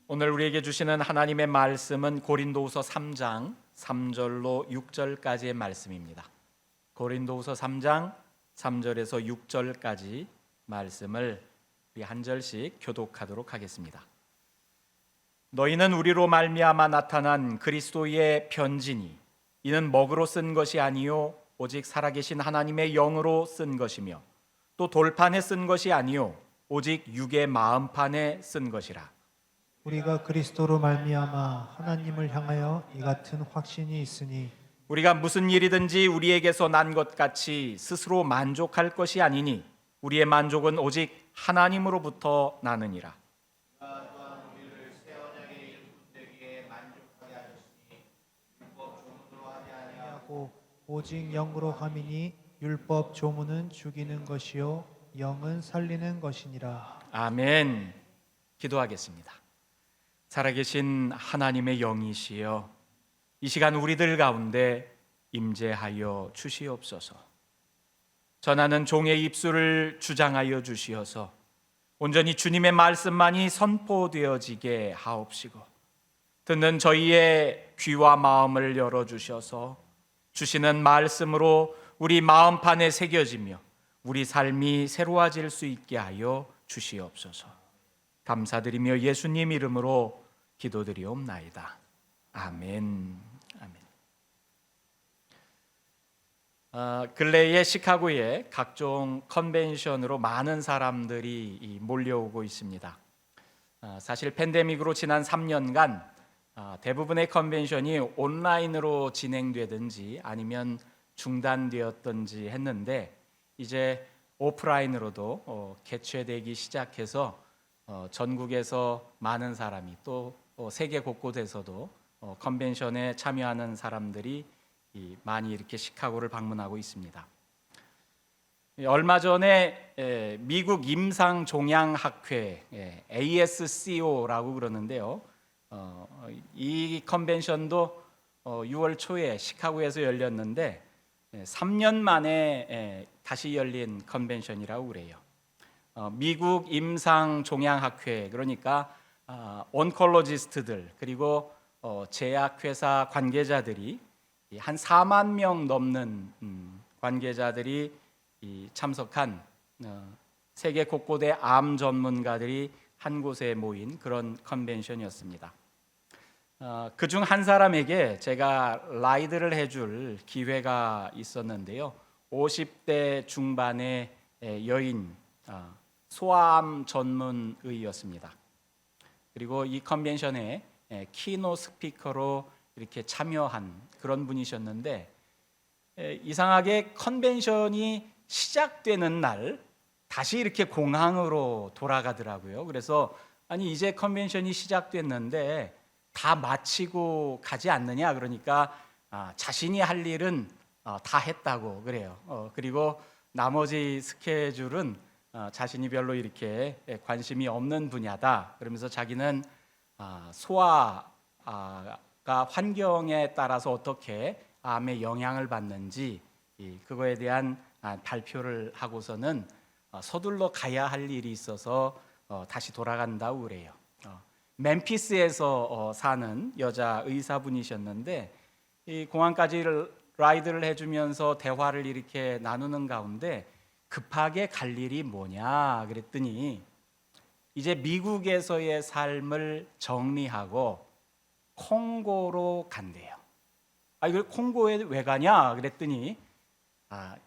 오늘 우리에게 주시는 하나님의 말씀은 고린도후서 3장 3절로 6절까지의 말씀입니다. 고린도후서 3장 3절에서 6절까지 말씀을 우리 한 절씩 교독하도록 하겠습니다. 너희는 우리로 말미암아 나타난 그리스도의 편지니 이는 먹으로 쓴 것이 아니요 오직 살아계신 하나님의 영으로 쓴 것이며 또 돌판에 쓴 것이 아니요 오직 육의 마음판에 쓴 것이라. 우리가 그리스도로 말미암아 하나님을 향하여 이 같은 확신이 있으니 우리가 무슨 일이든지 우리에게서 난 것 같이 스스로 만족할 것이 아니니 우리의 만족은 오직 하나님으로부터 나느니라. 하고 오직 영으로 함이니 율법 조문은 죽이는 것이요 영은 살리는 것이니라. 아멘. 기도하겠습니다. 살아계신 하나님의 영이시여, 이 시간 우리들 가운데 임재하여 주시옵소서. 전하는 종의 입술을 주장하여 주시어서 온전히 주님의 말씀만이 선포되어지게 하옵시고, 듣는 저희의 귀와 마음을 열어주셔서 주시는 말씀으로 우리 마음판에 새겨지며 우리 삶이 새로워질 수 있게 하여 주시옵소서. 감사드리며 예수님 이름으로 기도드리옵나이다. 아멘. 아멘. 근래에 시카고에 각종 컨벤션으로 많은 사람들이 몰려오고 있습니다. 사실 팬데믹으로 지난 3년간 대부분의 컨벤션이 온라인으로 진행되든지 아니면 중단되었든지 했는데 이제 오프라인으로도 개최되기 시작해서 전국에서 많은 사람이 또 세계 곳곳에서도 컨벤션에 참여하는 사람들이 많이 이렇게 시카고를 방문하고 있습니다. 얼마 전에 미국 임상종양학회 ASCO라고 그러는데요. 이 컨벤션도 6월 초에 시카고에서 열렸는데 3년 만에 다시 열린 컨벤션이라고 그래요. 미국 임상종양학회, 그러니까 온콜로지스트들 그리고 제약회사 관계자들이 한 4만 명 넘는 관계자들이 참석한 세계 곳곳의 암 전문가들이 한 곳에 모인 그런 컨벤션이었습니다. 그중 한 사람에게 제가 라이드를 해줄 기회가 있었는데요. 50대 중반의 여인, 소아암 전문의였습니다. 그리고 이 컨벤션에 키노 스피커로 이렇게 참여한 그런 분이셨는데, 이상하게 컨벤션이 시작되는 날 다시 이렇게 공항으로 돌아가더라고요. 그래서 아니 이제 컨벤션이 시작됐는데 다 마치고 가지 않느냐, 그러니까 자신이 할 일은 다 했다고 그래요. 그리고 나머지 스케줄은 자신이 별로 이렇게 관심이 없는 분야다. 그러면서 자기는 소아가 환경에 따라서 어떻게 암에 영향을 받는지 그거에 대한 발표를 하고서는 서둘러 가야 할 일이 있어서 다시 돌아간다고 그래요. 멤피스에서 사는 여자 의사분이셨는데 이 공항까지 라이드를 해주면서 대화를 이렇게 나누는 가운데 급하게 갈 일이 뭐냐 그랬더니 이제 미국에서의 삶을 정리하고 콩고로 간대요. 이걸 콩고에 왜 가냐 그랬더니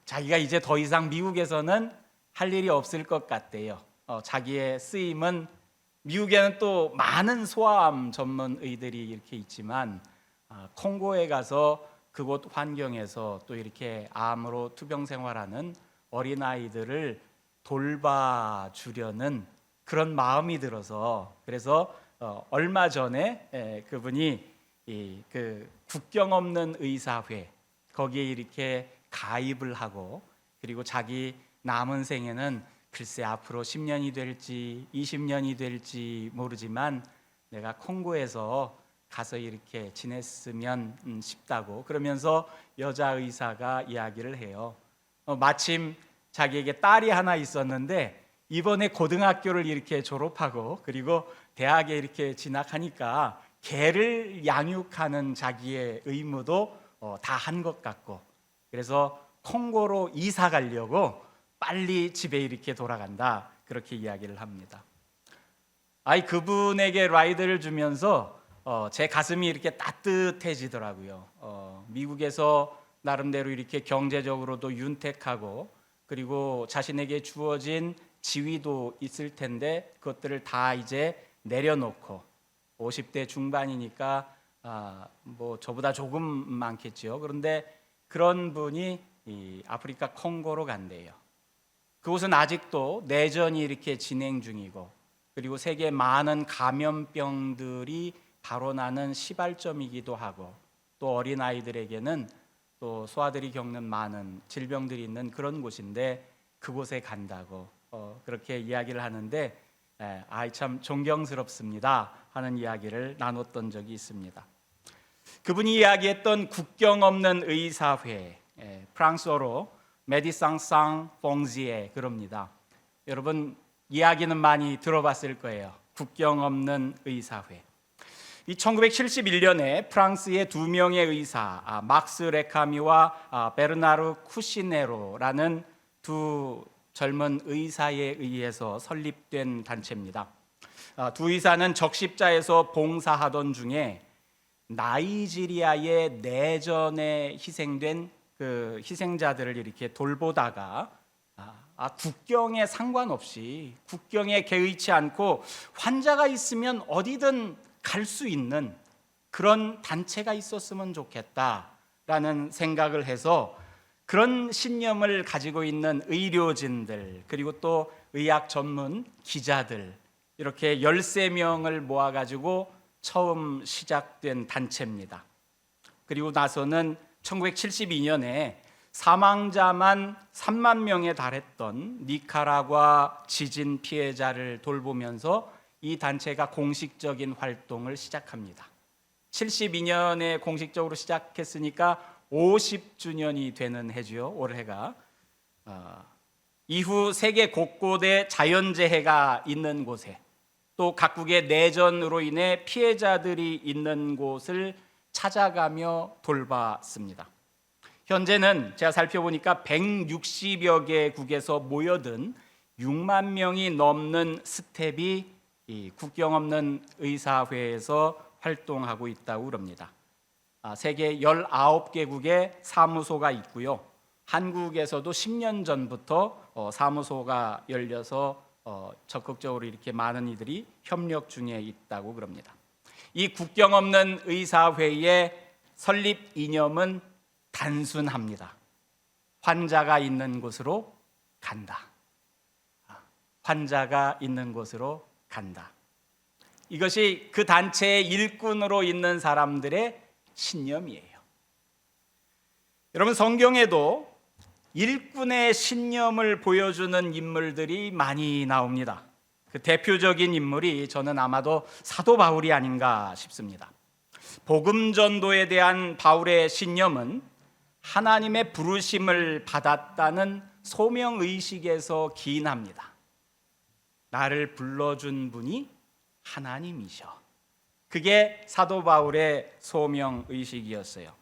자기가 이제 더 이상 미국에서는 할 일이 없을 것 같대요. 자기의 쓰임은 미국에는 또 많은 소아암 전문의들이 이렇게 있지만 콩고에 가서 그곳 환경에서 또 이렇게 암으로 투병 생활하는 어린아이들을 돌봐주려는 그런 마음이 들어서, 그래서 얼마 전에 그분이 그 국경 없는 의사회 거기에 이렇게 가입을 하고, 그리고 자기 남은 생에는 글쎄 앞으로 10년이 될지 20년이 될지 모르지만 내가 콩고에서 가서 이렇게 지냈으면 싶다고 그러면서 여자 의사가 이야기를 해요. 마침 자기에게 딸이 하나 있었는데 이번에 고등학교를 이렇게 졸업하고 그리고 대학에 이렇게 진학하니까 개를 양육하는 자기의 의무도 다 한 것 같고, 그래서 콩고로 이사 가려고 빨리 집에 이렇게 돌아간다, 그렇게 이야기를 합니다. 그분에게 라이드를 주면서 제 가슴이 이렇게 따뜻해지더라고요. 미국에서 나름대로 이렇게 경제적으로도 윤택하고, 그리고 자신에게 주어진 지위도 있을 텐데 그것들을 다 이제 내려놓고 50대 중반이니까 뭐 저보다 조금 많겠죠. 그런데 그런 분이 이 아프리카 콩고로 간대요. 그곳은 아직도 내전이 이렇게 진행 중이고, 그리고 세계 많은 감염병들이 발원하는 시발점이기도 하고, 또 어린 아이들에게는 또 소아들이 겪는 많은 질병들이 있는 그런 곳인데 그곳에 간다고 그렇게 이야기를 하는데, 참 존경스럽습니다 하는 이야기를 나눴던 적이 있습니다. 그분이 이야기했던 국경 없는 의사회, 프랑스어로 메디상 상 퐁지에 그럽니다. 여러분 이야기는 많이 들어봤을 거예요. 국경 없는 의사회. 이 1971년에 프랑스의 두 명의 의사, 막스 레카미와 베르나르 쿠시네로라는 두 젊은 의사에 의해서 설립된 단체입니다. 두 의사는 적십자에서 봉사하던 중에 나이지리아의 내전에 희생된 그 희생자들을 이렇게 돌보다가 국경에 상관없이, 국경에 개의치 않고 환자가 있으면 어디든 갈 수 있는 그런 단체가 있었으면 좋겠다라는 생각을 해서, 그런 신념을 가지고 있는 의료진들, 그리고 또 의학 전문 기자들, 이렇게 13명을 모아가지고 처음 시작된 단체입니다. 그리고 나서는 1972년에 사망자만 3만 명에 달했던 니카라과 지진 피해자를 돌보면서 이 단체가 공식적인 활동을 시작합니다. 72년에 공식적으로 시작했으니까 50주년이 되는 해죠, 올해가. 이후 세계 곳곳에 자연재해가 있는 곳에, 또 각국의 내전으로 인해 피해자들이 있는 곳을 찾아가며 돌봤습니다. 현재는 제가 살펴보니까 160여 개국에서 모여든 6만 명이 넘는 스텝이 이 국경 없는 의사회에서 활동하고 있다고 그럽니다. 세계 19개국에 사무소가 있고요. 한국에서도 10년 전부터 사무소가 열려서 적극적으로 이렇게 많은 이들이 협력 중에 있다고 그럽니다. 이 국경 없는 의사회의 설립 이념은 단순합니다. 환자가 있는 곳으로 간다. 환자가 있는 곳으로 간다. 이것이 그 단체의 일꾼으로 있는 사람들의 신념이에요. 여러분, 성경에도 일꾼의 신념을 보여주는 인물들이 많이 나옵니다. 그 대표적인 인물이 저는 아마도 사도 바울이 아닌가 싶습니다. 복음 전도에 대한 바울의 신념은 하나님의 부르심을 받았다는 소명 의식에서 기인합니다. 나를 불러준 분이 하나님이셔. 그게 사도 바울의 소명 의식이었어요.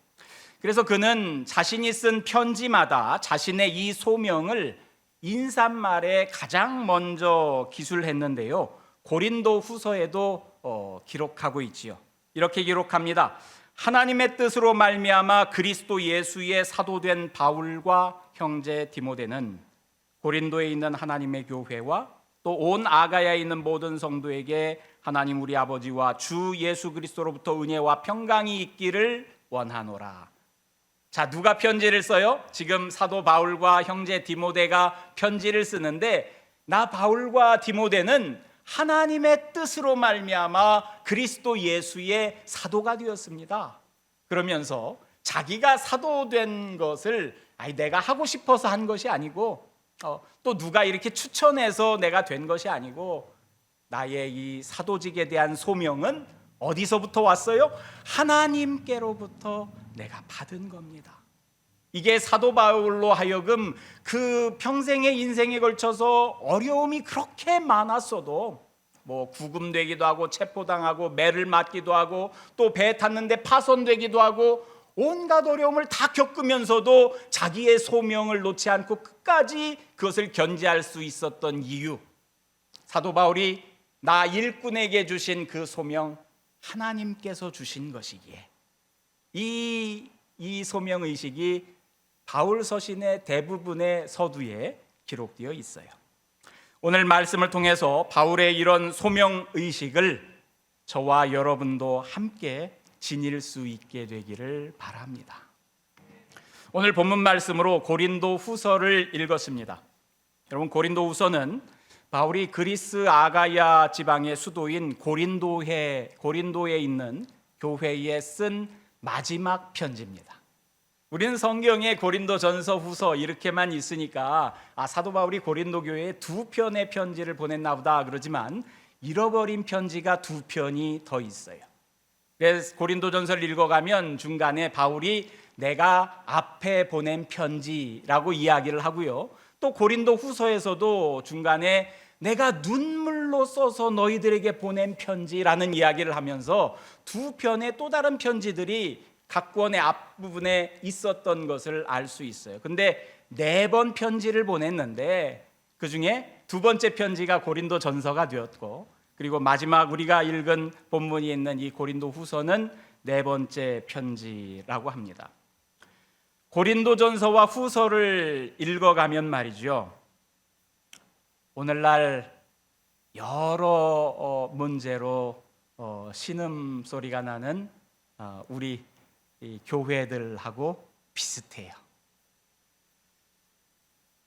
그래서 그는 자신이 쓴 편지마다 자신의 이 소명을 인사말에 가장 먼저 기술했는데요, 고린도 후서에도 기록하고 있지요. 이렇게 기록합니다. 하나님의 뜻으로 말미암아 그리스도 예수의 사도된 바울과 형제 디모데는 고린도에 있는 하나님의 교회와 또 온 아가야에 있는 모든 성도에게 하나님 우리 아버지와 주 예수 그리스도로부터 은혜와 평강이 있기를 원하노라. 자, 누가 편지를 써요? 지금 사도 바울과 형제 디모데가 편지를 쓰는데, 나 바울과 디모데는 하나님의 뜻으로 말미암아 그리스도 예수의 사도가 되었습니다. 그러면서 자기가 사도된 것을 내가 하고 싶어서 한 것이 아니고, 또 누가 이렇게 추천해서 내가 된 것이 아니고, 나의 이 사도직에 대한 소명은 어디서부터 왔어요? 하나님께로부터 내가 받은 겁니다. 이게 사도 바울로 하여금 그 평생의 인생에 걸쳐서 어려움이 그렇게 많았어도, 뭐 구금되기도 하고 체포당하고 매를 맞기도 하고 또 배 탔는데 파손되기도 하고 온갖 어려움을 다 겪으면서도 자기의 소명을 놓지 않고 끝까지 그것을 견지할 수 있었던 이유, 사도 바울이 나 일꾼에게 주신 그 소명 하나님께서 주신 것이기에 이 소명의식이 바울 서신의 대부분의 서두에 기록되어 있어요. 오늘 말씀을 통해서 바울의 이런 소명의식을 저와 여러분도 함께 지닐 수 있게 되기를 바랍니다. 오늘 본문 말씀으로 고린도 후서를 읽었습니다. 여러분, 고린도 후서는 바울이 그리스 아가야 지방의 수도인 고린도에 있는 교회에 쓴 마지막 편지입니다. 우리는 성경에 고린도 전서 후서 이렇게만 있으니까 사도 바울이 고린도 교회에 2편의 편지를 보냈나 보다 그러지만 잃어버린 편지가 2편이 더 있어요. 그래서 고린도 전서를 읽어가면 중간에 바울이 내가 앞에 보낸 편지라고 이야기를 하고요, 또 고린도 후서에서도 중간에 내가 눈물로 써서 너희들에게 보낸 편지라는 이야기를 하면서 2편의 또 다른 편지들이 각 권의 앞부분에 있었던 것을 알 수 있어요. 근데 4번 편지를 보냈는데 그 중에 2번째 편지가 고린도 전서가 되었고, 그리고 마지막 우리가 읽은 본문이 있는 이 고린도 후서는 4번째 편지라고 합니다. 고린도 전서와 후서를 읽어가면 말이죠, 오늘날 여러 문제로 신음소리가 나는 우리 이 교회들하고 비슷해요.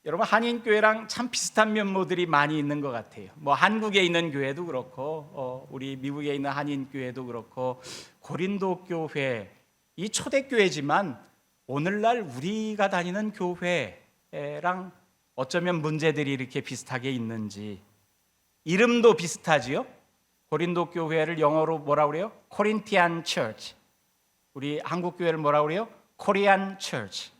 여러분, 한인교회랑 참 비슷한 면모들이 많이 있는 것 같아요. 뭐 한국에 있는 교회도 그렇고 우리 미국에 있는 한인교회도 그렇고 고린도 교회, 이 초대교회지만 오늘날 우리가 다니는 교회랑 어쩌면 문제들이 이렇게 비슷하게 있는지. 이름도 비슷하지요. 고린도 교회를 영어로 뭐라 그래요? 코린티안 처치. 우리 한국 교회를 뭐라 그래요? 코리안 처치.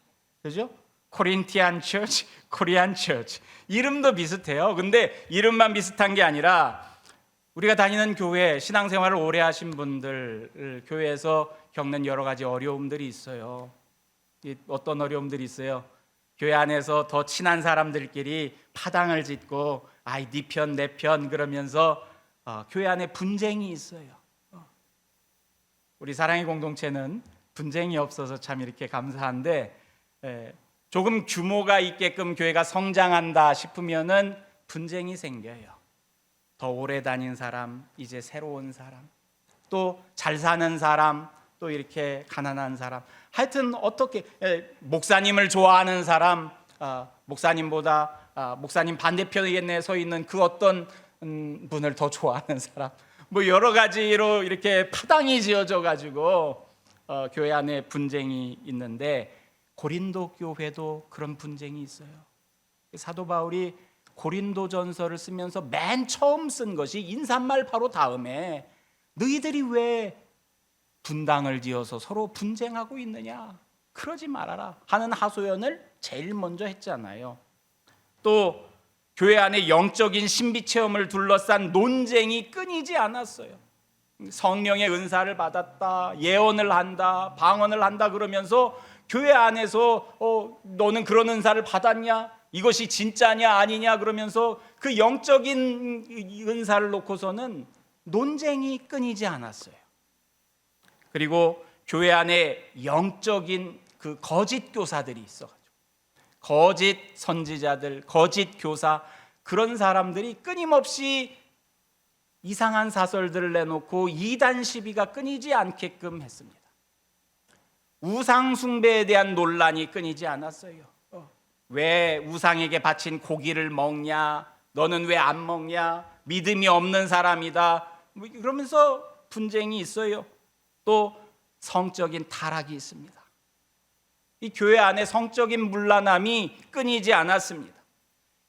그죠? 코린티안 처치, 코리안 처치. 이름도 비슷해요. 근데 이름만 비슷한 게 아니라 우리가 다니는 교회, 신앙생활을 오래 하신 분들, 교회에서 겪는 여러 가지 어려움들이 있어요. 어떤 어려움들이 있어요? 교회 안에서 더 친한 사람들끼리 파당을 짓고 네 편, 내 편 그러면서 교회 안에 분쟁이 있어요. 우리 사랑의 공동체는 분쟁이 없어서 참 이렇게 감사한데, 조금 규모가 있게끔 교회가 성장한다 싶으면은 분쟁이 생겨요. 더 오래 다닌 사람, 이제 새로운 사람, 또 잘 사는 사람, 또 이렇게 가난한 사람, 하여튼 어떻게 목사님을 좋아하는 사람, 목사님보다 목사님 반대편에 서 있는 그 어떤 분을 더 좋아하는 사람, 뭐 여러 가지로 이렇게 파당이 지어져 가지고 교회 안에 분쟁이 있는데 고린도 교회도 그런 분쟁이 있어요. 사도 바울이 고린도 전서를 쓰면서 맨 처음 쓴 것이 인사말 바로 다음에 너희들이 왜 분당을 지어서 서로 분쟁하고 있느냐, 그러지 말아라 하는 하소연을 제일 먼저 했잖아요. 또 교회 안에 영적인 신비 체험을 둘러싼 논쟁이 끊이지 않았어요. 성령의 은사를 받았다, 예언을 한다, 방언을 한다 그러면서 교회 안에서 너는 그런 은사를 받았냐, 이것이 진짜냐 아니냐 그러면서 그 영적인 은사를 놓고서는 논쟁이 끊이지 않았어요. 그리고 교회 안에 영적인 그 거짓 교사들이 있어가지고, 거짓 선지자들, 거짓 교사, 그런 사람들이 끊임없이 이상한 사설들을 내놓고 이단 시비가 끊이지 않게끔 했습니다. 우상 숭배에 대한 논란이 끊이지 않았어요. 왜 우상에게 바친 고기를 먹냐, 너는 왜 안 먹냐, 믿음이 없는 사람이다, 그러면서 분쟁이 있어요. 또 성적인 타락이 있습니다. 이 교회 안에 성적인 문란함이 끊이지 않았습니다.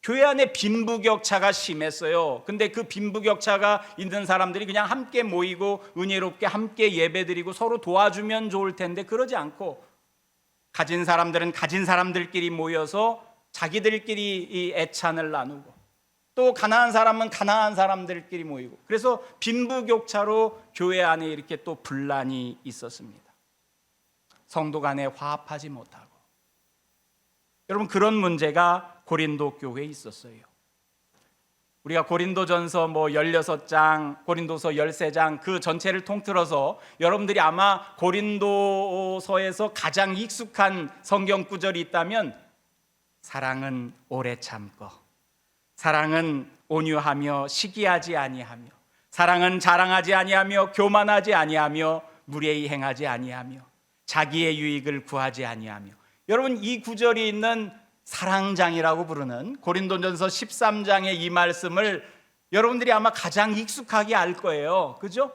교회 안에 빈부격차가 심했어요. 근데 그 빈부격차가 있는 사람들이 그냥 함께 모이고 은혜롭게 함께 예배드리고 서로 도와주면 좋을 텐데 그러지 않고 가진 사람들은 가진 사람들끼리 모여서 자기들끼리 이 애찬을 나누고, 또 가난한 사람은 가난한 사람들끼리 모이고, 그래서 빈부격차로 교회 안에 이렇게 또 분란이 있었습니다. 성도 간에 화합하지 못하고. 여러분, 그런 문제가 고린도 교회에 있었어요. 우리가 고린도전서 16장, 고린도서 13장 그 전체를 통틀어서 여러분들이 아마 고린도서에서 가장 익숙한 성경 구절이 있다면, 사랑은 오래 참고, 사랑은 온유하며 시기하지 아니하며, 사랑은 자랑하지 아니하며 교만하지 아니하며 무례히 행하지 아니하며 자기의 유익을 구하지 아니하며. 여러분, 이 구절이 있는 사랑장이라고 부르는 고린도전서 13장의 이 말씀을 여러분들이 아마 가장 익숙하게 알 거예요. 그죠?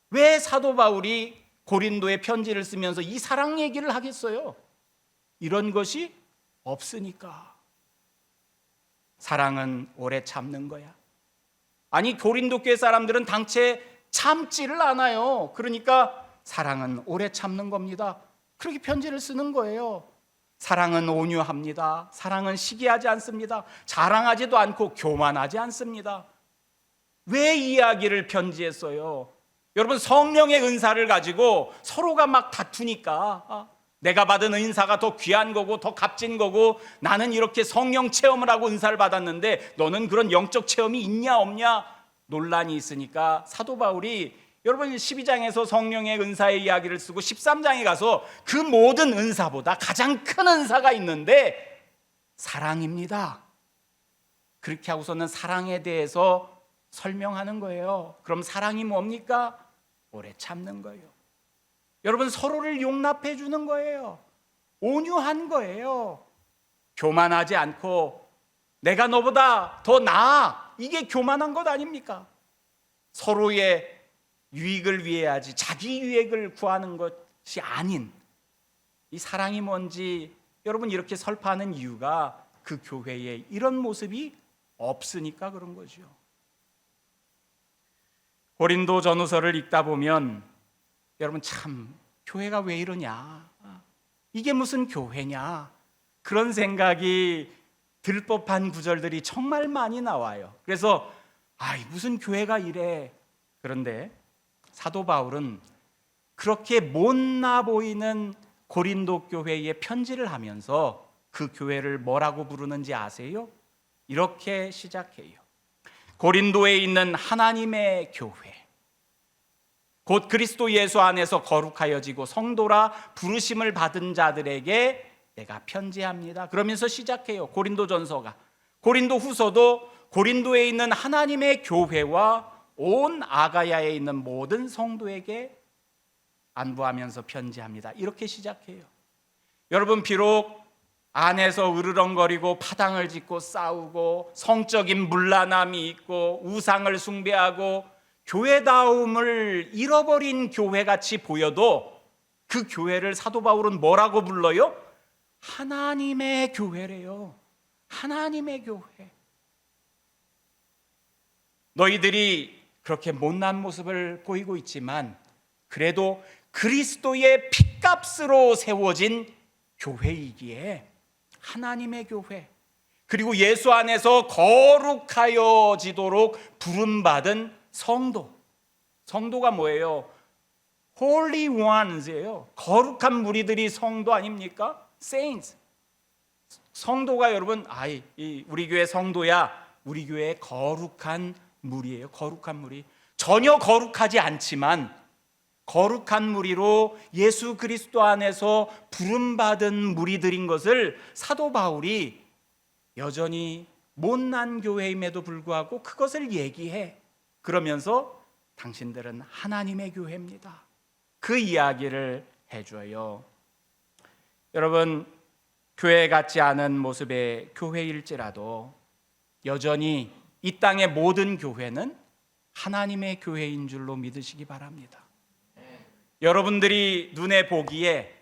왜 사도 바울이 고린도에 편지를 쓰면서 이 사랑 얘기를 하겠어요? 이런 것이 없으니까. 사랑은 오래 참는 거야. 아니, 고린도 교회 사람들은 당최 참지를 않아요. 그러니까 사랑은 오래 참는 겁니다. 그렇게 편지를 쓰는 거예요. 사랑은 온유합니다. 사랑은 시기하지 않습니다. 자랑하지도 않고 교만하지 않습니다. 왜 이야기를 편지에 써요? 여러분, 성령의 은사를 가지고 서로가 막 다투니까, 내가 받은 은사가 더 귀한 거고 더 값진 거고, 나는 이렇게 성령 체험을 하고 은사를 받았는데 너는 그런 영적 체험이 있냐 없냐 논란이 있으니까 사도 바울이 여러분 12장에서 성령의 은사의 이야기를 쓰고 13장에 가서 그 모든 은사보다 가장 큰 은사가 있는데 사랑입니다. 그렇게 하고서는 사랑에 대해서 설명하는 거예요. 그럼 사랑이 뭡니까? 오래 참는 거예요. 여러분, 서로를 용납해 주는 거예요. 온유한 거예요. 교만하지 않고 내가 너보다 더 나아, 이게 교만한 것 아닙니까? 서로의 유익을 위해야지 자기 유익을 구하는 것이 아닌 이 사랑이 뭔지 여러분 이렇게 설파하는 이유가 그 교회에 이런 모습이 없으니까 그런 거죠. 고린도 전후서를 읽다 보면 여러분, 참 교회가 왜 이러냐, 이게 무슨 교회냐, 그런 생각이 들 법한 구절들이 정말 많이 나와요. 그래서 무슨 교회가 이래. 그런데 사도 바울은 그렇게 못나 보이는 고린도 교회에 편지를 하면서 그 교회를 뭐라고 부르는지 아세요? 이렇게 시작해요. 고린도에 있는 하나님의 교회, 곧 그리스도 예수 안에서 거룩하여지고 성도라 부르심을 받은 자들에게 내가 편지합니다. 그러면서 시작해요. 고린도전서가. 고린도후서도 고린도에 있는 하나님의 교회와 온 아가야에 있는 모든 성도에게 안부하면서 편지합니다. 이렇게 시작해요. 여러분, 비록 안에서 으르렁거리고 파당을 짓고 싸우고 성적인 문란함이 있고 우상을 숭배하고 교회다움을 잃어버린 교회같이 보여도 그 교회를 사도 바울은 뭐라고 불러요? 하나님의 교회래요. 하나님의 교회. 너희들이 그렇게 못난 모습을 보이고 있지만 그래도 그리스도의 핏값으로 세워진 교회이기에 하나님의 교회, 그리고 예수 안에서 거룩하여지도록 부름받은 성도. 성도가 뭐예요? Holy ones예요. 거룩한 무리들이 성도 아닙니까? Saints. 성도가 여러분, 우리 교회 성도야, 우리 교회의 거룩한 무리예요. 거룩한 무리. 전혀 거룩하지 않지만 거룩한 무리로 예수 그리스도 안에서 부름받은 무리들인 것을 사도 바울이 여전히 못난 교회임에도 불구하고 그것을 얘기해. 그러면서 당신들은 하나님의 교회입니다. 그 이야기를 해줘요. 여러분, 교회 같지 않은 모습의 교회일지라도 여전히 이 땅의 모든 교회는 하나님의 교회인 줄로 믿으시기 바랍니다. 여러분들이 눈에 보기에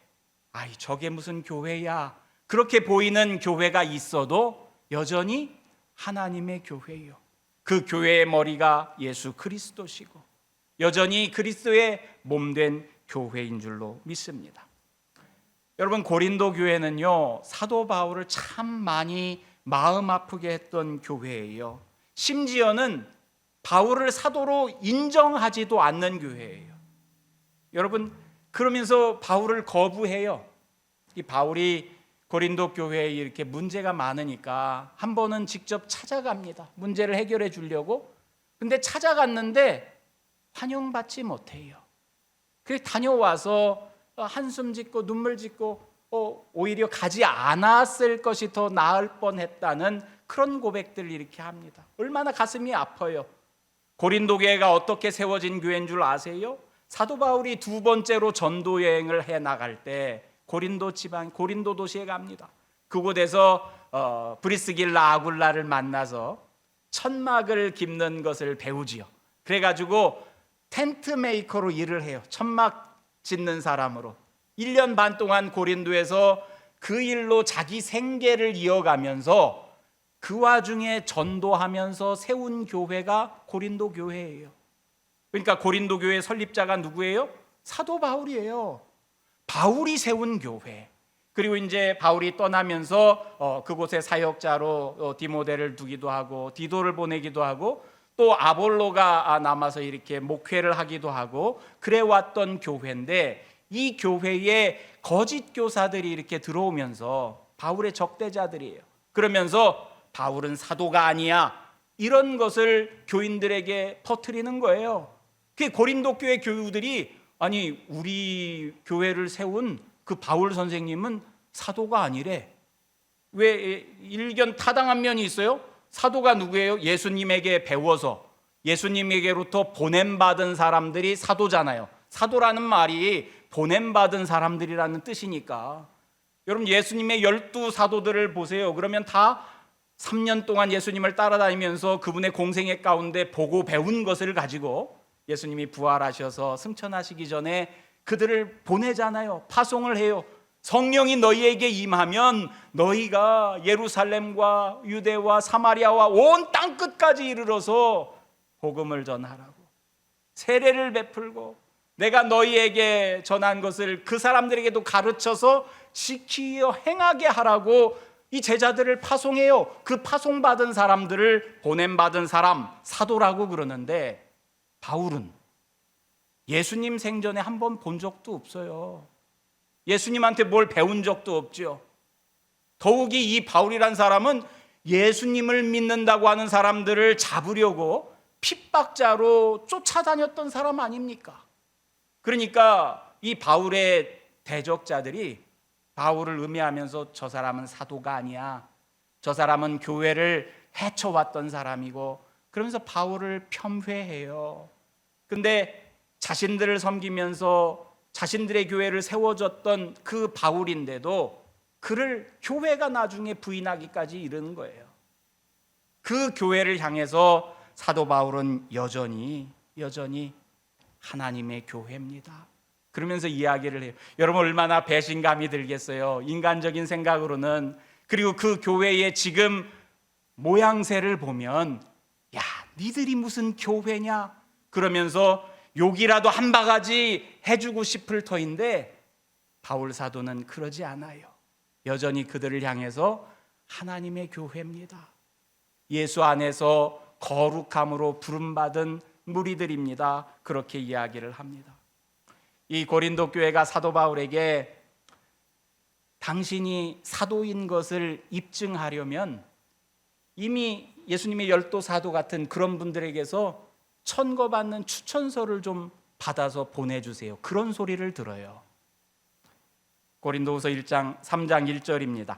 저게 무슨 교회야, 그렇게 보이는 교회가 있어도 여전히 하나님의 교회예요. 그 교회의 머리가 예수 그리스도시고 여전히 그리스도의 몸된 교회인 줄로 믿습니다. 여러분, 고린도 교회는요, 사도 바울을 참 많이 마음 아프게 했던 교회예요. 심지어는 바울을 사도로 인정하지도 않는 교회예요. 여러분, 그러면서 바울을 거부해요. 이 바울이 고린도 교회에 이렇게 문제가 많으니까 한 번은 직접 찾아갑니다. 문제를 해결해 주려고. 근데 찾아갔는데 환영받지 못해요. 그래서 다녀와서 한숨 짓고 눈물 짓고 오히려 가지 않았을 것이 더 나을 뻔했다는 그런 고백들을 이렇게 합니다. 얼마나 가슴이 아파요. 고린도 교회가 어떻게 세워진 교회인 줄 아세요? 사도 바울이 두 번째로 전도 여행을 해 나갈 때 고린도 지방, 고린도 도시에 갑니다. 그곳에서 브리스길라 아굴라를 만나서 천막을 깁는 것을 배우지요. 그래가지고 텐트 메이커로 일을 해요. 천막 짓는 사람으로 1년 반 동안 고린도에서 그 일로 자기 생계를 이어가면서 그 와중에 전도하면서 세운 교회가 고린도 교회예요. 그러니까 고린도 교회 설립자가 누구예요? 사도 바울이에요. 바울이 세운 교회. 그리고 이제 바울이 떠나면서 그곳에 사역자로 디모데를 두기도 하고 디도를 보내기도 하고 또 아볼로가 남아서 이렇게 목회를 하기도 하고 그래 왔던 교회인데, 이 교회에 거짓 교사들이 이렇게 들어오면서 바울의 적대자들이에요. 그러면서 바울은 사도가 아니야, 이런 것을 교인들에게 퍼뜨리는 거예요. 그 고린도 교회 교우들이 아니 우리 교회를 세운 그 바울 선생님은 사도가 아니래. 왜 일견 타당한 면이 있어요? 사도가 누구예요? 예수님에게 배워서 예수님에게로부터 보냄받은 사람들이 사도잖아요. 사도라는 말이 보냄받은 사람들이라는 뜻이니까. 여러분, 예수님의 12사도들을 보세요. 그러면 다 3년 동안 예수님을 따라다니면서 그분의 공생애 가운데 보고 배운 것을 가지고 예수님이 부활하셔서 승천하시기 전에 그들을 보내잖아요. 파송을 해요. 성령이 너희에게 임하면 너희가 예루살렘과 유대와 사마리아와 온 땅끝까지 이르러서 복음을 전하라고, 세례를 베풀고 내가 너희에게 전한 것을 그 사람들에게도 가르쳐서 지키어 행하게 하라고 이 제자들을 파송해요. 그 파송받은 사람들을 보냄받은 사람, 사도라고 그러는데, 바울은 예수님 생전에 한 번 본 적도 없어요. 예수님한테 뭘 배운 적도 없죠. 더욱이 이 바울이란 사람은 예수님을 믿는다고 하는 사람들을 잡으려고 핍박자로 쫓아다녔던 사람 아닙니까? 그러니까 이 바울의 대적자들이 바울을 음해하면서 저 사람은 사도가 아니야, 저 사람은 교회를 해쳐왔던 사람이고, 그러면서 바울을 폄훼해요. 근데 자신들을 섬기면서 자신들의 교회를 세워줬던 그 바울인데도 그를 교회가 나중에 부인하기까지 이르는 거예요. 그 교회를 향해서 사도 바울은 여전히 하나님의 교회입니다. 그러면서 이야기를 해요. 여러분, 얼마나 배신감이 들겠어요. 인간적인 생각으로는. 그리고 그 교회의 지금 모양새를 보면 야, 니들이 무슨 교회냐? 그러면서 욕이라도 한 바가지 해주고 싶을 터인데, 바울 사도는 그러지 않아요. 여전히 그들을 향해서 하나님의 교회입니다. 예수 안에서 거룩함으로 부름받은 무리들입니다. 그렇게 이야기를 합니다. 이 고린도 교회가 사도 바울에게 당신이 사도인 것을 입증하려면 이미 예수님의 12사도 같은 그런 분들에게서 천거받는 추천서를 좀 받아서 보내주세요. 그런 소리를 들어요. 고린도후서 3장 1절입니다.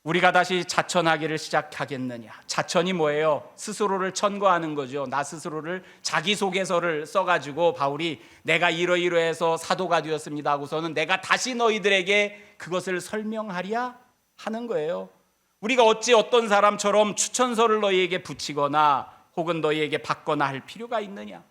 우리가 다시 자천하기를 시작하겠느냐. 자천이 뭐예요? 스스로를 천거하는 거죠. 나 스스로를 자기소개서를 써가지고 바울이 내가 이러이러해서 사도가 되었습니다 하고서는 내가 다시 너희들에게 그것을 설명하랴 하는 거예요. 우리가 어찌 어떤 사람처럼 추천서를 너희에게 붙이거나 혹은 너희에게 받거나 할 필요가 있느냐.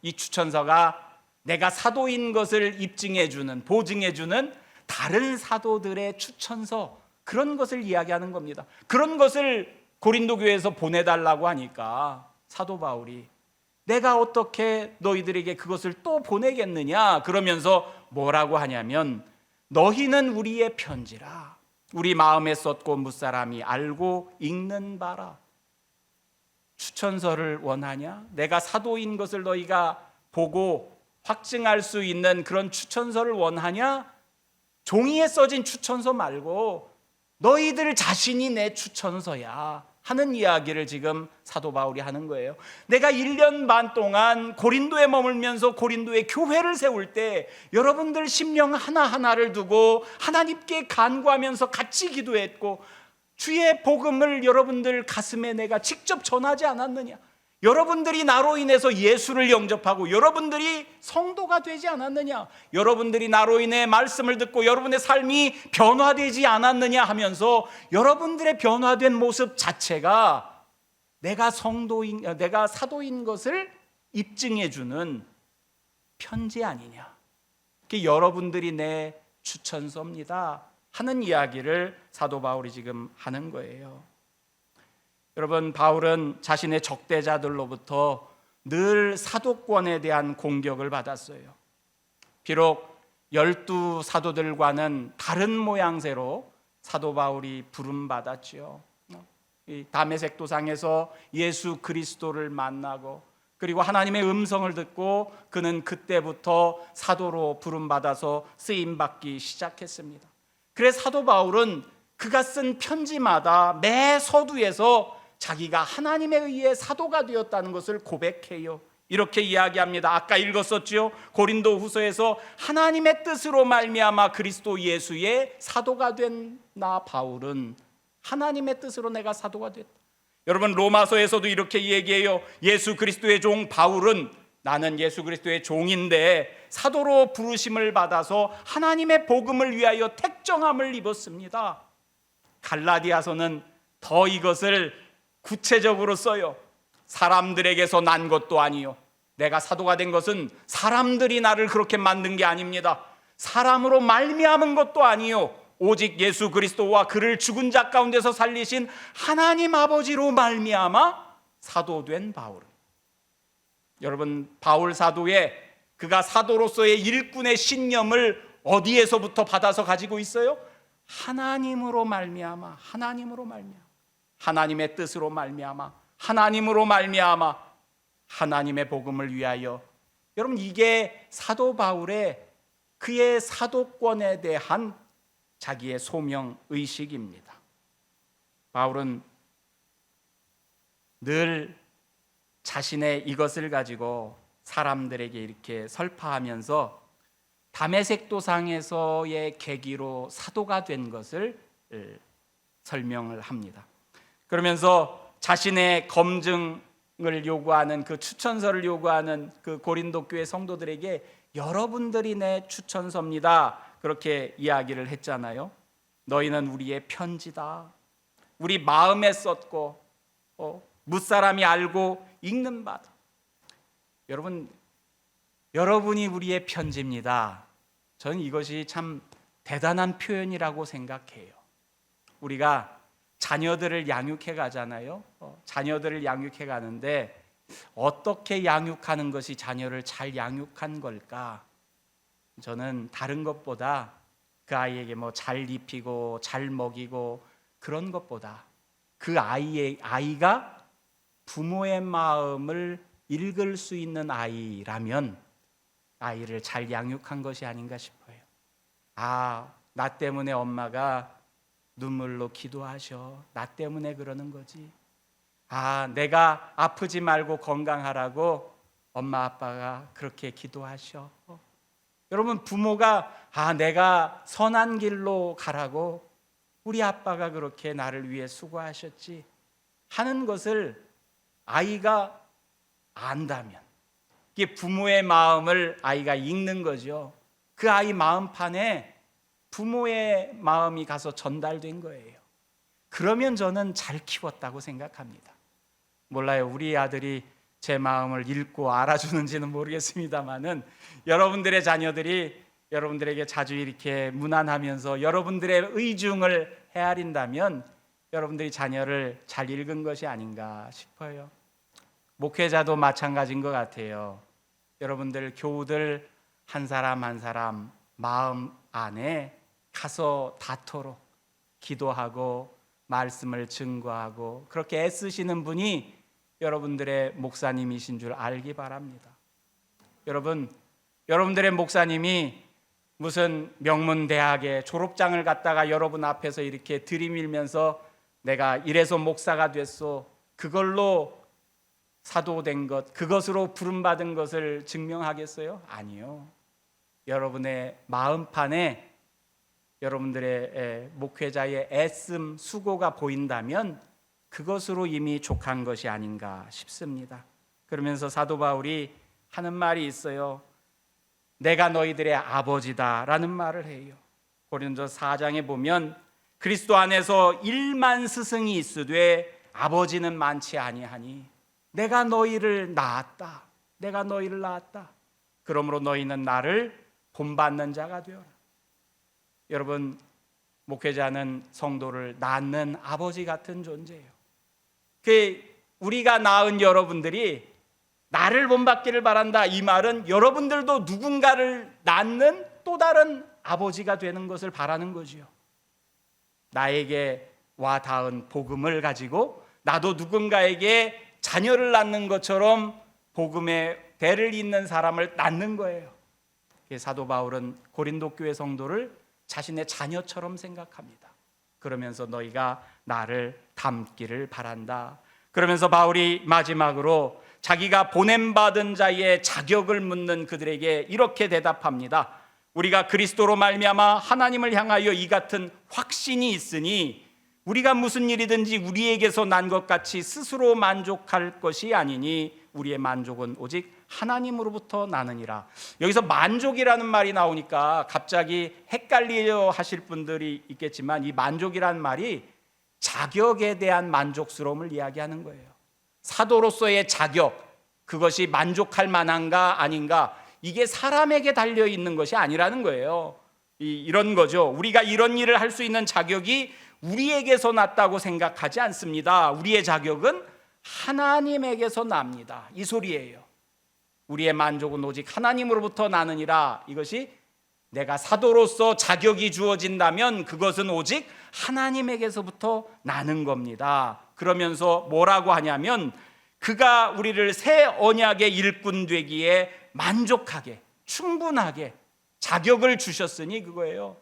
이 추천서가 내가 사도인 것을 입증해주는, 보증해주는 다른 사도들의 추천서, 그런 것을 이야기하는 겁니다. 그런 것을 고린도 교회에서 보내달라고 하니까 사도 바울이 내가 어떻게 너희들에게 그것을 또 보내겠느냐 그러면서 뭐라고 하냐면, 너희는 우리의 편지라 우리 마음에 썼고 무사람이 알고 읽는 바라. 추천서를 원하냐? 내가 사도인 것을 너희가 보고 확증할 수 있는 그런 추천서를 원하냐? 종이에 써진 추천서 말고 너희들 자신이 내 추천서야 하는 이야기를 지금 사도 바울이 하는 거예요. 내가 1년 반 동안 고린도에 머물면서 고린도에 교회를 세울 때 여러분들 심령 하나하나를 두고 하나님께 간구하면서 같이 기도했고 주의 복음을 여러분들 가슴에 내가 직접 전하지 않았느냐? 여러분들이 나로 인해서 예수를 영접하고 여러분들이 성도가 되지 않았느냐? 여러분들이 나로 인해 말씀을 듣고 여러분의 삶이 변화되지 않았느냐 하면서 여러분들의 변화된 모습 자체가 내가 사도인 것을 입증해 주는 편지 아니냐? 그게 여러분들이 내 추천서입니다 하는 이야기를 사도 바울이 지금 하는 거예요. 여러분, 바울은 자신의 적대자들로부터 늘 사도권에 대한 공격을 받았어요. 비록 12 사도들과는 다른 모양새로 사도 바울이 부름받았지요. 이 다메섹 도상에서 예수 그리스도를 만나고 그리고 하나님의 음성을 듣고 그는 그때부터 사도로 부름받아서 쓰임받기 시작했습니다. 그래서 사도 바울은 그가 쓴 편지마다 매 서두에서 자기가 하나님에 의해 사도가 되었다는 것을 고백해요. 이렇게 이야기합니다. 아까 읽었었죠. 고린도 후서에서 하나님의 뜻으로 말미암아 그리스도 예수의 사도가 된 나 바울은 하나님의 뜻으로 내가 사도가 됐다. 여러분, 로마서에서도 이렇게 얘기해요. 예수 그리스도의 종 바울은 나는 예수 그리스도의 종인데 사도로 부르심을 받아서 하나님의 복음을 위하여 택정함을 입었습니다. 갈라디아서는 더 이것을 구체적으로 써요. 사람들에게서 난 것도 아니요, 내가 사도가 된 것은 사람들이 나를 그렇게 만든 게 아닙니다. 사람으로 말미암은 것도 아니요, 오직 예수 그리스도와 그를 죽은 자 가운데서 살리신 하나님 아버지로 말미암아 사도된 바울은, 여러분, 바울 사도의 그가 사도로서의 일꾼의 신념을 어디에서부터 받아서 가지고 있어요? 하나님으로 말미암아, 하나님으로 말미암아, 하나님의 뜻으로 말미암아, 하나님으로 말미암아 하나님의 복음을 위하여. 여러분, 이게 사도 바울의 그의 사도권에 대한 자기의 소명 의식입니다. 바울은 늘 자신의 이것을 가지고 사람들에게 이렇게 설파하면서 다메섹 도상에서의 계기로 사도가 된 것을 설명을 합니다. 그러면서 자신의 검증을 요구하는 그 추천서를 요구하는 그 고린도 교회 성도들에게 여러분들이 내 추천서입니다, 그렇게 이야기를 했잖아요. 너희는 우리의 편지다, 우리 마음에 썼고 무사람이 알고 읽는 바다. 여러분, 여러분이 우리의 편지입니다. 저는 이것이 참 대단한 표현이라고 생각해요. 우리가 자녀들을 양육해 가잖아요. 자녀들을 양육해 가는데 어떻게 양육하는 것이 자녀를 잘 양육한 걸까? 저는 다른 것보다 그 아이에게 뭐 잘 입히고 잘 먹이고 그런 것보다 그 아이가 부모의 마음을 읽을 수 있는 아이라면 아이를 잘 양육한 것이 아닌가 싶어요. 아, 나 때문에 엄마가 눈물로 기도하셔, 나 때문에 그러는 거지. 아, 내가 아프지 말고 건강하라고 엄마 아빠가 그렇게 기도하셔. 여러분, 부모가 내가 선한 길로 가라고 우리 아빠가 그렇게 나를 위해 수고하셨지 하는 것을 아이가 안다면, 이게 부모의 마음을 아이가 읽는 거죠. 그 아이 마음판에 부모의 마음이 가서 전달된 거예요. 그러면 저는 잘 키웠다고 생각합니다. 몰라요, 우리 아들이 제 마음을 읽고 알아주는지는 모르겠습니다만은 여러분들의 자녀들이 여러분들에게 자주 이렇게 무난하면서 여러분들의 의중을 헤아린다면 여러분들이 자녀를 잘 읽은 것이 아닌가 싶어요. 목회자도 마찬가지인 것 같아요. 여러분들 교우들 한 사람 한 사람 마음 안에 가서 닿도록 기도하고 말씀을 증거하고 그렇게 애쓰시는 분이 여러분들의 목사님이신 줄 알기 바랍니다. 여러분들의 목사님이 무슨 명문대학의 졸업장을 갖다가 여러분 앞에서 이렇게 들이밀면서 내가 이래서 목사가 됐소, 그걸로 사도된 것, 그것으로 부름받은 것을 증명하겠어요? 아니요. 여러분의 마음판에 여러분들의 목회자의 애씀, 수고가 보인다면 그것으로 이미 족한 것이 아닌가 싶습니다. 그러면서 사도 바울이 하는 말이 있어요. 내가 너희들의 아버지다라는 말을 해요. 고린도서 4장에 보면 그리스도 안에서 1만 스승이 있으되 아버지는 많지 아니하니 내가 너희를 낳았다. 내가 너희를 낳았다. 그러므로 너희는 나를 본받는 자가 되어라. 여러분, 목회자는 성도를 낳는 아버지 같은 존재예요. 우리가 낳은 여러분들이 나를 본받기를 바란다. 이 말은 여러분들도 누군가를 낳는 또 다른 아버지가 되는 것을 바라는 거지요. 나에게 와 닿은 복음을 가지고 나도 누군가에게 자녀를 낳는 것처럼 복음의 대를 잇는 사람을 낳는 거예요. 사도 바울은 고린도 교회 성도를 자신의 자녀처럼 생각합니다. 그러면서 너희가 나를 닮기를 바란다. 그러면서 바울이 마지막으로 자기가 보냄받은 자의 자격을 묻는 그들에게 이렇게 대답합니다. 우리가 그리스도로 말미암아 하나님을 향하여 이 같은 확신이 있으니 우리가 무슨 일이든지 우리에게서 난 것 같이 스스로 만족할 것이 아니니 우리의 만족은 오직 하나님으로부터 나느니라. 여기서 만족이라는 말이 나오니까 갑자기 헷갈려 하실 분들이 있겠지만 이 만족이라는 말이 자격에 대한 만족스러움을 이야기하는 거예요. 사도로서의 자격, 그것이 만족할 만한가 아닌가, 이게 사람에게 달려 있는 것이 아니라는 거예요. 이런 거죠. 우리가 이런 일을 할 수 있는 자격이 우리에게서 났다고 생각하지 않습니다. 우리의 자격은 하나님에게서 납니다. 이 소리예요. 우리의 만족은 오직 하나님으로부터 나느니라. 이것이 내가 사도로서 자격이 주어진다면 그것은 오직 하나님에게서부터 나는 겁니다. 그러면서 뭐라고 하냐면 그가 우리를 새 언약의 일꾼 되기에 만족하게, 충분하게 자격을 주셨으니 그거예요.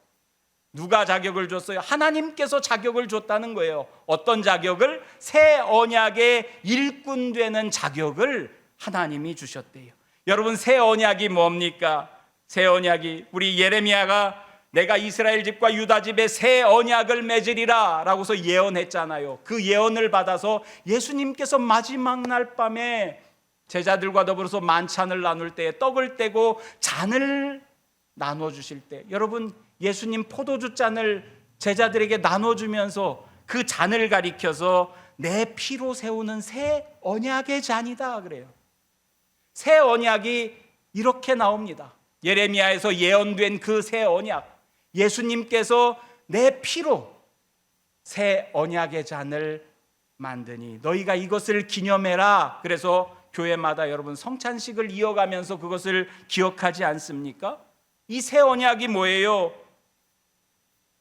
누가 자격을 줬어요? 하나님께서 자격을 줬다는 거예요. 어떤 자격을? 새 언약의 일꾼 되는 자격을 하나님이 주셨대요. 여러분, 새 언약이 뭡니까? 새 언약이 우리 예레미야가 내가 이스라엘 집과 유다 집에 새 언약을 맺으리라 라고서 예언했잖아요. 그 예언을 받아서 예수님께서 마지막 날 밤에 제자들과 더불어서 만찬을 나눌 때 떡을 떼고 잔을 나눠주실 때, 여러분, 예수님 포도주 잔을 제자들에게 나눠주면서 그 잔을 가리켜서 내 피로 세우는 새 언약의 잔이다 그래요. 새 언약이 이렇게 나옵니다. 예레미야에서 예언된 그 새 언약, 예수님께서 내 피로 새 언약의 잔을 만드니 너희가 이것을 기념해라. 그래서 교회마다 여러분 성찬식을 이어가면서 그것을 기억하지 않습니까? 이 새 언약이 뭐예요?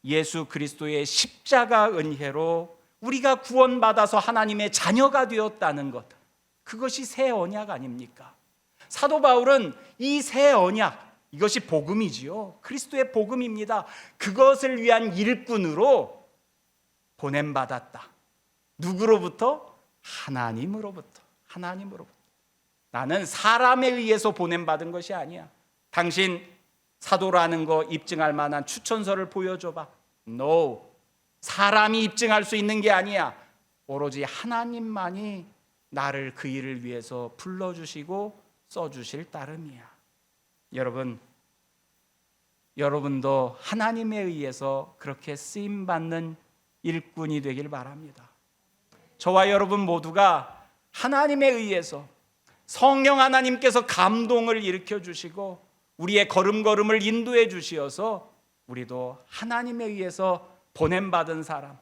예수 그리스도의 십자가 은혜로 우리가 구원받아서 하나님의 자녀가 되었다는 것, 그것이 새 언약 아닙니까? 사도 바울은 이 새 언약, 이것이 복음이지요. 그리스도의 복음입니다. 그것을 위한 일꾼으로 보냄받았다. 누구로부터? 하나님으로부터. 나는 사람에 의해서 보냄받은 것이 아니야. 당신 사도라는 거 입증할 만한 추천서를 보여줘봐. No. 사람이 입증할 수 있는 게 아니야. 오로지 하나님만이 나를 그 일을 위해서 불러주시고 써주실 따름이야. 여러분도 하나님에 의해서 그렇게 쓰임받는 일꾼이 되길 바랍니다. 저와 여러분 모두가 하나님에 의해서 성령 하나님께서 감동을 일으켜 주시고 우리의 걸음걸음을 인도해 주시어서 우리도 하나님에 의해서 보냄받은 사람,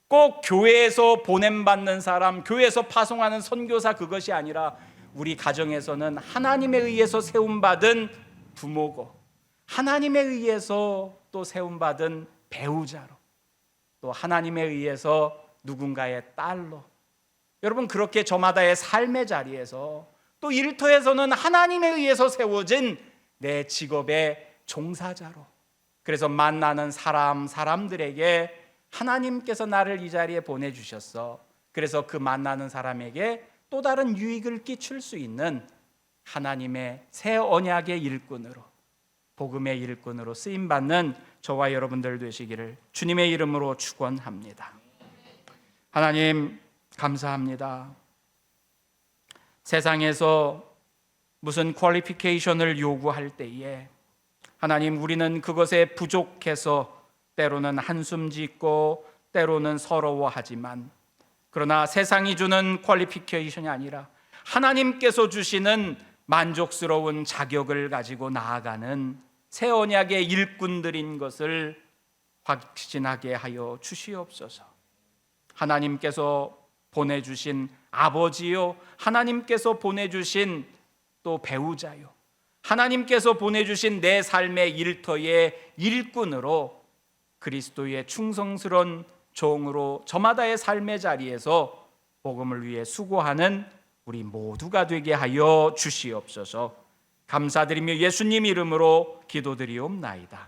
꼭 교회에서 보냄받는 사람, 교회에서 파송하는 선교사, 그것이 아니라 우리 가정에서는 하나님에 의해서 세움받은 부모고 하나님에 의해서 또 세움받은 배우자로 또 하나님에 의해서 누군가의 딸로 여러분, 그렇게 저마다의 삶의 자리에서 또 일터에서는 하나님에 의해서 세워진 내 직업의 종사자로, 그래서 만나는 사람들에게 하나님께서 나를 이 자리에 보내주셨어. 그래서 그 만나는 사람에게 또 다른 유익을 끼칠 수 있는 하나님의 새 언약의 일꾼으로, 복음의 일꾼으로 쓰임받는 저와 여러분들 되시기를 주님의 이름으로 축원합니다. 하나님 감사합니다. 세상에서 무슨 퀄리피케이션을 요구할 때에 하나님, 우리는 그것에 부족해서 때로는 한숨 짓고 때로는 서러워하지만, 그러나 세상이 주는 퀄리피케이션이 아니라 하나님께서 주시는 만족스러운 자격을 가지고 나아가는 새 언약의 일꾼들인 것을 확신하게 하여 주시옵소서. 하나님께서 보내주신 아버지요, 하나님께서 보내주신 또 배우자요, 하나님께서 보내주신 내 삶의 일터의 일꾼으로, 그리스도의 충성스러운 종으로 저마다의 삶의 자리에서 복음을 위해 수고하는 우리 모두가 되게 하여 주시옵소서. 감사드리며 예수님 이름으로 기도드리옵나이다.